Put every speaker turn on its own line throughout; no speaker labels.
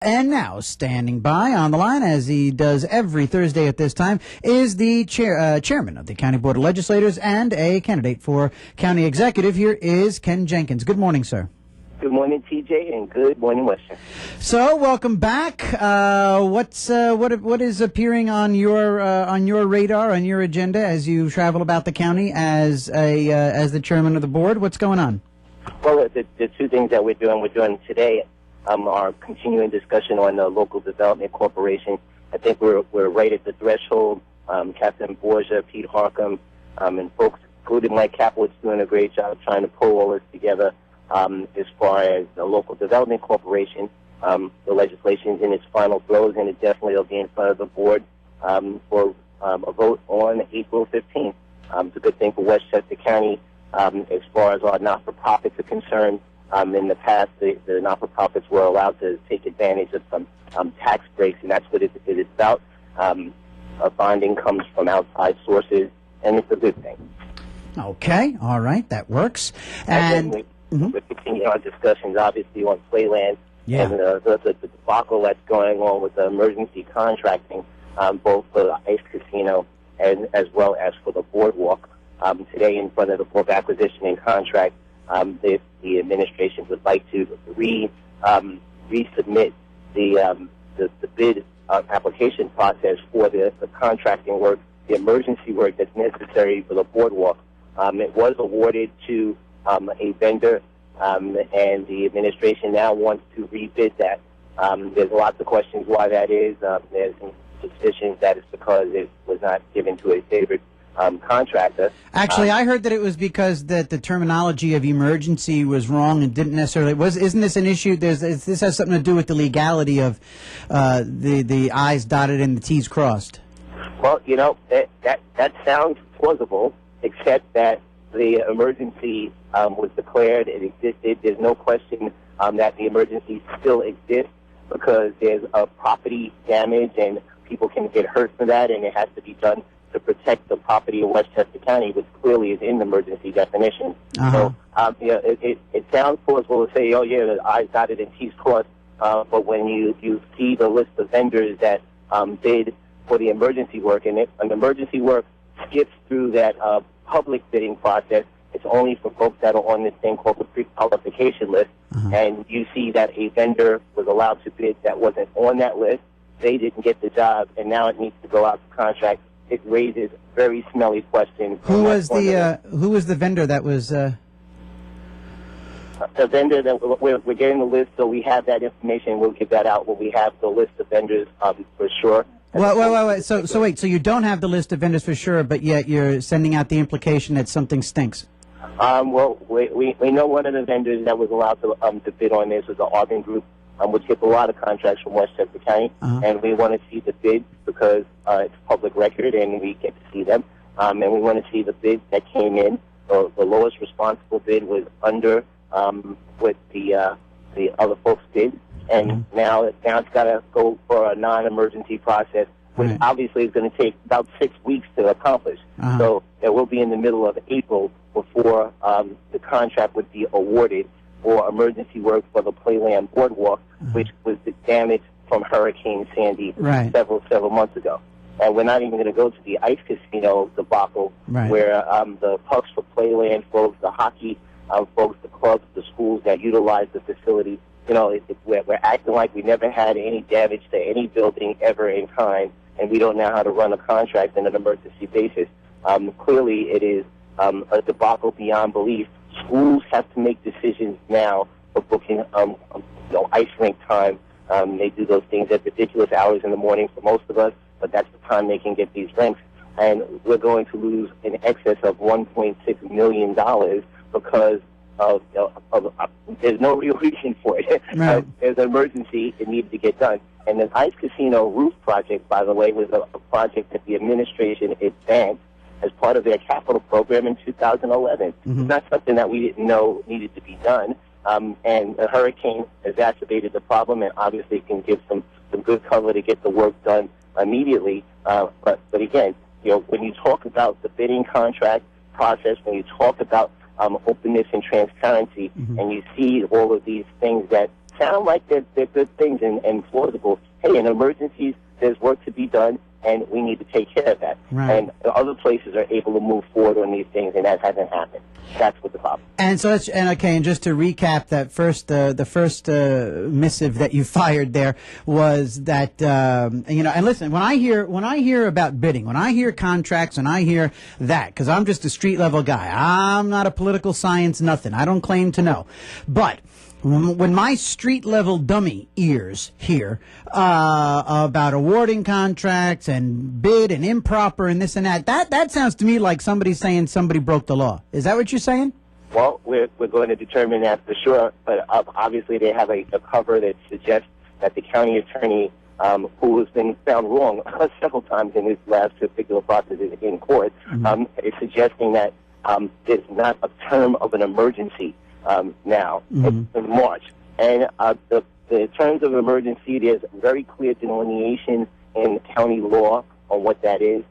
And now, standing by on the line, as he does every Thursday at this time, is the chairman of the County Board of Legislators and a candidate for county executive. Here is Ken Jenkins. Good morning, sir.
Good morning, TJ, and good morning, Westchester.
So, welcome back. What is appearing on your radar, on your agenda, as you travel about the county as the chairman of the board? What's going on?
Well, the two things that we're doing today. Our continuing discussion on the local development corporation. I think we're right at the threshold. Captain Borgia, Pete Harcum, and folks, including Mike Kaplowitz, doing a great job trying to pull all this together. As far as the local development corporation, the legislation is in its final throes, and it definitely will be in front of the board for a vote on April 15th. It's a good thing for Westchester County as far as our not-for-profits are concerned. In the past, the not-for-profits were allowed to take advantage of some tax breaks, and that's what it is about. Bonding comes from outside sources, and it's a good thing.
Okay, all right, that works. And
we're continuing our discussions, obviously, on Playland and the debacle that's going on with the emergency contracting, both for the ice casino and as well as for the boardwalk. Today, in front of the Board of Acquisition and Contract, the administration would like to resubmit the bid application process for the contracting work, the emergency work that's necessary for the boardwalk. It was awarded to a vendor, and the administration now wants to rebid that. There's lots of questions why that is. There's some suspicions that it's because it was not given to a favored contractor.
Actually, I heard that it was because that the terminology of emergency was wrong and didn't necessarily Isn't this an issue? This has something to do with the legality of the I's dotted and the T's crossed.
Well, you know, that sounds plausible, except that the emergency was declared. It existed. There's no question that the emergency still exists because there's property damage and people can get hurt for that, and it has to be done to protect the property of Westchester County, which clearly is in the emergency definition. So, it sounds plausible to say, oh, yeah, the I's dotted and T's crossed, but when you see the list of vendors that bid for the emergency work, and an emergency work skips through that public bidding process, it's only for folks that are on this thing called the pre-qualification list, and you see that a vendor was allowed to bid that wasn't on that list. They didn't get the job, and now it needs to go out to contract. It raises very smelly questions.
Who was the vendor that was? The
vendor that we're getting the list, so we have that information. We'll give that out when we have the list of vendors for sure.
Wait. So you don't have the list of vendors for sure, but yet you're sending out the implication that something stinks.
Well, we know one of the vendors that was allowed to bid on this was the Arvin Group, which gets a lot of contracts from Westchester County, and we want to see the bid because it's public record and we get to see them, and we want to see the bid that came in. So the lowest responsible bid was under what the other folks did, and now it's got to go for a non-emergency process, which obviously is going to take about 6 weeks to accomplish. So it will be in the middle of April before the contract would be awarded for emergency work for the Playland Boardwalk, which was the damage from Hurricane Sandy several months ago. And we're not even going to go to the ice casino debacle, where the Pucks for Playland folks, the hockey folks, the clubs, the schools that utilize the facility, you know, we're acting like we never had any damage to any building ever in kind, and we don't know how to run a contract on an emergency basis. Clearly, it is a debacle beyond belief. Schools have to make decisions now for booking, ice rink time. They do those things at ridiculous hours in the morning for most of us, but that's the time they can get these rinks. And we're going to lose in excess of $1.6 million because of there's no real reason for it. There's an emergency. It needs to get done. And the ice casino roof project, by the way, was a project that the administration advanced as part of their capital program in 2011. It's not something that we didn't know needed to be done. And the hurricane exacerbated the problem, and obviously can give some good cover to get the work done immediately. But again, you know, when you talk about the bidding contract process, when you talk about openness and transparency, and you see all of these things that sound like they're good things and plausible. Hey, in emergencies, there's work to be done, and we need to take care of that.
Right.
And other places are able to move forward on these things, and that hasn't happened. That's what the problem. And so,
and just to recap, that the first missive that you fired there was that And listen, when I hear about bidding, when I hear contracts, and I hear that, because I'm just a street level guy, I'm not a political science nothing. I don't claim to know, but when my street level dummy ears hear about awarding contracts and bid and improper and this and that sounds to me like somebody saying somebody broke the law. Is that what you're saying?
Well, we're going to determine that for sure, but obviously they have a cover that suggests that the county attorney, who has been found wrong several times in this last particular process in court, is suggesting that there's not a term of an emergency now in March. And the terms of emergency, there's very clear delineation in county law on what that is.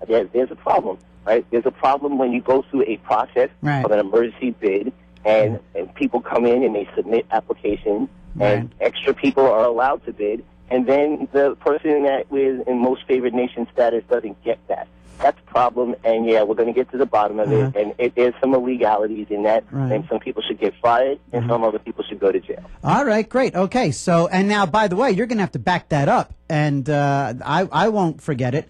There's a problem, right? There's a problem when you go through a process of an emergency bid, and people come in and they submit applications, and extra people are allowed to bid, and then the person that is in most favored nation status doesn't get that. That's a problem, and we're going to get to the bottom of it. And there's some illegalities in that, and some people should get fired, and some other people should go to jail.
All right, great. Okay, so, and now, by the way, you're going to have to back that up, and I won't forget it.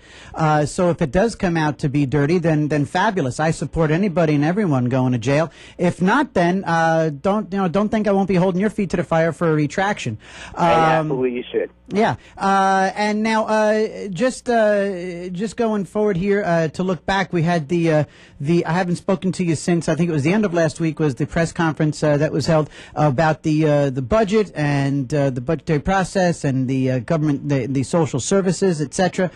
So if it does come out to be dirty, then fabulous. I support anybody and everyone going to jail. If not, then don't think I won't be holding your feet to the fire for a retraction.
Absolutely, you should.
Yeah, and now just going forward here to look back, we had the I haven't spoken to you since, I think it was the end of last week, was the press conference that was held about the budget and the budgetary process and the government, the social services, etc.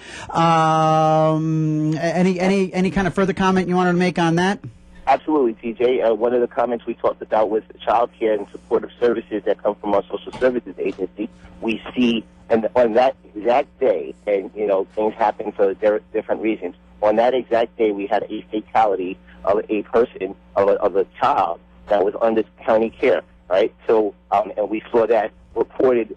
Any kind of further comment you wanted to make on that?
Absolutely, TJ. One of the comments we talked about was the child care and supportive services that come from our social services agency. We see, and on that exact day, and things happen for different reasons. On that exact day, we had a fatality of a person, of a child that was under county care. Right. So, and we saw that reported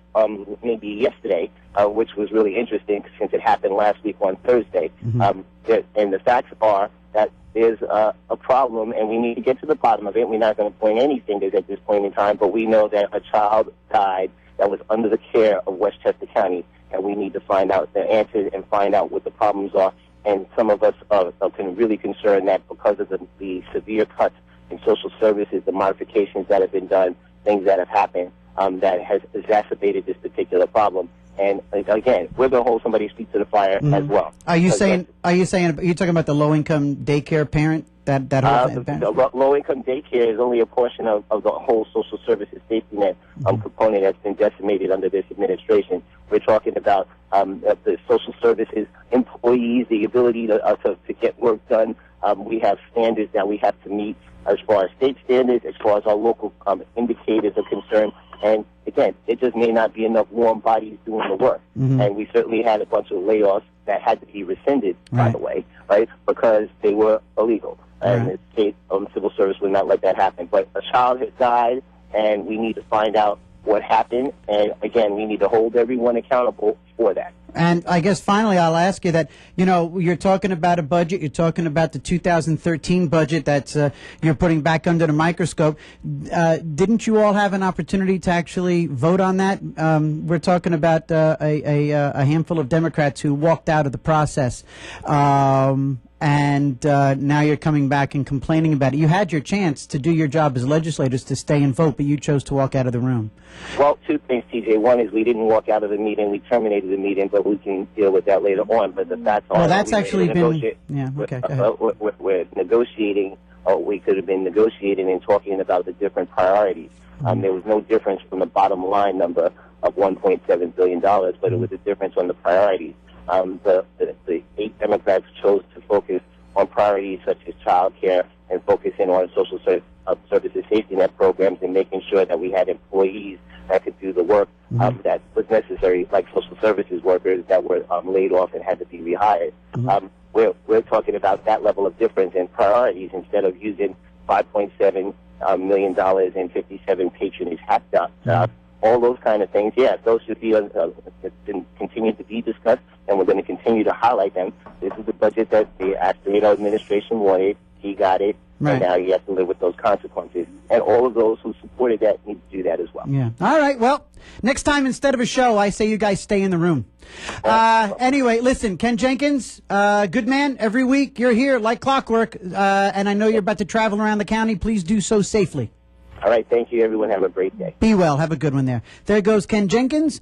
maybe yesterday, which was really interesting since it happened last week on Thursday. And the facts are that there's a problem, and we need to get to the bottom of it. We're not going to point any fingers at this point in time, but we know that a child died that was under the care of Westchester County, and we need to find out the answers and find out what the problems are. And some of us are really concerned that because of the severe cuts in social services, the modifications that have been done, things that have happened, that has exacerbated this particular problem. And again, we're going to hold somebody's feet to the fire as well. Are you
talking about the low-income daycare parent? That whole thing?
The low-income daycare is only a portion of the whole social services safety net component that's been decimated under this administration. We're talking about the social services employees, the ability to get work done. We have standards that we have to meet as far as state standards, as far as our local indicators are concerned. And again, it just may not be enough warm bodies doing the work. And we certainly had a bunch of layoffs that had to be rescinded, by the way, right, because they were illegal. And the state civil service would not let that happen. But a child has died, and we need to find out what happened. And again, we need to hold everyone accountable for that.
And I guess finally I'll ask you that, you're talking about a budget, you're talking about the 2013 budget that's you're putting back under the microscope. Didn't you all have an opportunity to actually vote on that? We're talking about a handful of Democrats who walked out of the process. And now you're coming back and complaining about it. You had your chance to do your job as legislators to stay and vote, but you chose to walk out of the room.
Well, two things, TJ. One is we didn't walk out of the meeting. We terminated the meeting, but we can deal with that later on. But the facts are...
Well, that's actually been... Yeah, okay, go ahead.
We're negotiating, or we could have been negotiating and talking about the different priorities. There was no difference from the bottom line number of $1.7 billion, but it was a difference on the priorities. The 8 Democrats chose to focus on priorities such as child care and focusing on social services safety net programs and making sure that we had employees that could do the work that was necessary, like social services workers that were laid off and had to be rehired. We're talking about that level of difference in priorities instead of using $5.7 million and 57 patronage all those kind of things. Yeah, those should be continue to be discussed, and we're going to continue to highlight them. This is the budget that the Asterino administration wanted. He got it,
right.
And now he has to live with those consequences. And all of those who supported that need to do that as well.
Yeah. All right. Well, next time instead of a show, I say you guys stay in the room. Anyway, listen, Ken Jenkins, good man. Every week you're here like clockwork, and I know you're about to travel around the county. Please do so safely.
All right. Thank you, everyone. Have a great day.
Be well. Have a good one there. There goes Ken Jenkins.